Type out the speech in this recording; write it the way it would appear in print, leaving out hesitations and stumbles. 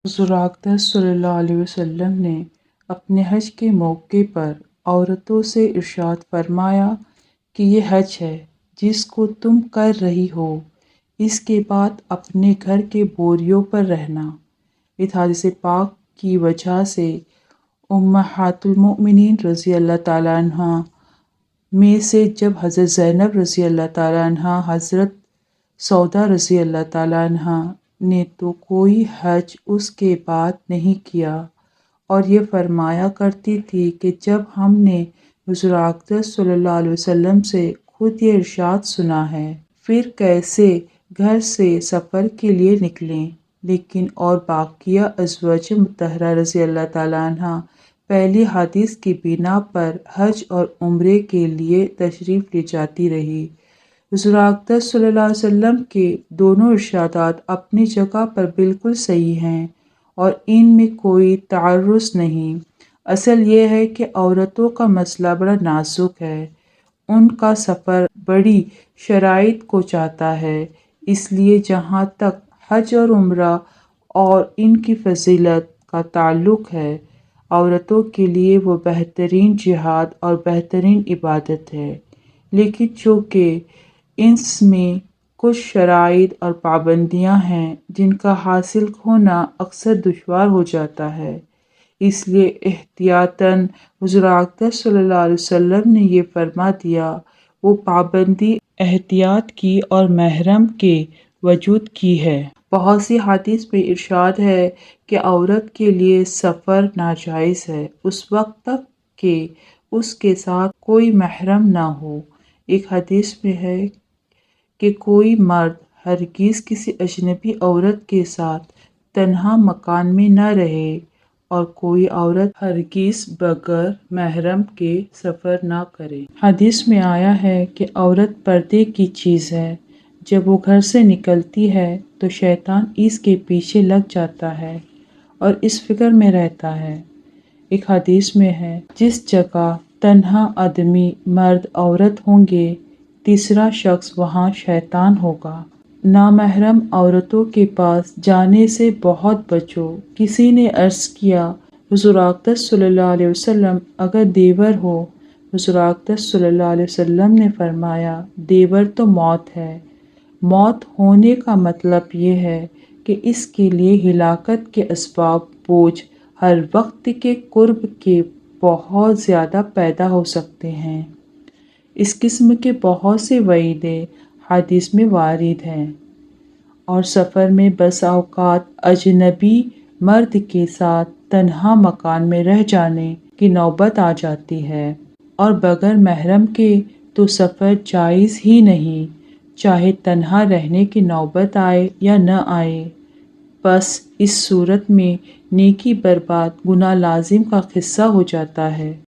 حضور اقدس صلی اللہ علیہ وسلم نے اپنے حج کے موقع پر عورتوں سے ارشاد فرمایا کہ یہ حج ہے جس کو تم کر رہی ہو، اس کے بعد اپنے گھر کے بوریوں پر رہنا۔ اس حدیث پاک کی وجہ سے امہات المؤمنین رضی اللہ تعالیٰ عنہ میں سے جب حضرت زینب رضی اللہ تعالیٰ عنہ، حضرت سودا رضی اللہ تعالیٰ عنہ نے تو کوئی حج اس کے بعد نہیں کیا، اور یہ فرمایا کرتی تھی کہ جب ہم نے حضور اقدس صلی اللہ علیہ وسلم سے خود یہ ارشاد سنا ہے، پھر کیسے گھر سے سفر کے لیے نکلیں۔ لیکن اور باقیہ ازواج مطہرہ رضی اللہ تعالیٰ عنہ پہلی حدیث کی بنا پر حج اور عمرے کے لیے تشریف لے جاتی رہی۔ حضور اقدس صلی اللہ علیہ وسلم کے دونوں ارشادات اپنی جگہ پر بالکل صحیح ہیں اور ان میں کوئی تعارض نہیں۔ اصل یہ ہے کہ عورتوں کا مسئلہ بڑا نازک ہے، ان کا سفر بڑی شرائط کو چاہتا ہے، اس لیے جہاں تک حج اور عمرہ اور ان کی فضیلت کا تعلق ہے، عورتوں کے لیے وہ بہترین جہاد اور بہترین عبادت ہے۔ لیکن چونکہ اس میں کچھ شرائط اور پابندیاں ہیں جن کا حاصل ہونا اکثر دشوار ہو جاتا ہے، اس لیے احتیاطاً حضور اقدس صلی اللہ علیہ وسلم نے یہ فرما دیا۔ وہ پابندی احتیاط کی اور محرم کے وجود کی ہے۔ بہت سی حدیث میں ارشاد ہے کہ عورت کے لیے سفر ناجائز ہے اس وقت تک کہ اس کے ساتھ کوئی محرم نہ ہو۔ ایک حدیث میں ہے کہ کوئی مرد ہرگز کسی اجنبی عورت کے ساتھ تنہا مکان میں نہ رہے، اور کوئی عورت ہرگز بغیر محرم کے سفر نہ کرے۔ حدیث میں آیا ہے کہ عورت پردے کی چیز ہے، جب وہ گھر سے نکلتی ہے تو شیطان اس کے پیچھے لگ جاتا ہے اور اس فکر میں رہتا ہے۔ ایک حدیث میں ہے، جس جگہ تنہا آدمی مرد عورت ہوں گے، تیسرا شخص وہاں شیطان ہوگا۔ نامحرم عورتوں کے پاس جانے سے بہت بچو۔ کسی نے عرض کیا، حضور اقدس صلی اللہ علیہ وسلم اگر دیور ہو؟ حضور اقدس صلی اللہ علیہ وسلم نے فرمایا، دیور تو موت ہے۔ موت ہونے کا مطلب یہ ہے کہ اس کے لیے ہلاکت کے اسباب بوجھ ہر وقت کے قرب کے بہت زیادہ پیدا ہو سکتے ہیں۔ اس قسم کے بہت سے وعیدیں حدیث میں وارد ہیں، اور سفر میں بسا اوقات اجنبی مرد کے ساتھ تنہا مکان میں رہ جانے کی نوبت آ جاتی ہے، اور بغیر محرم کے تو سفر جائز ہی نہیں، چاہے تنہا رہنے کی نوبت آئے یا نہ آئے۔ بس اس صورت میں نیکی برباد، گناہ لازم کا قصہ ہو جاتا ہے۔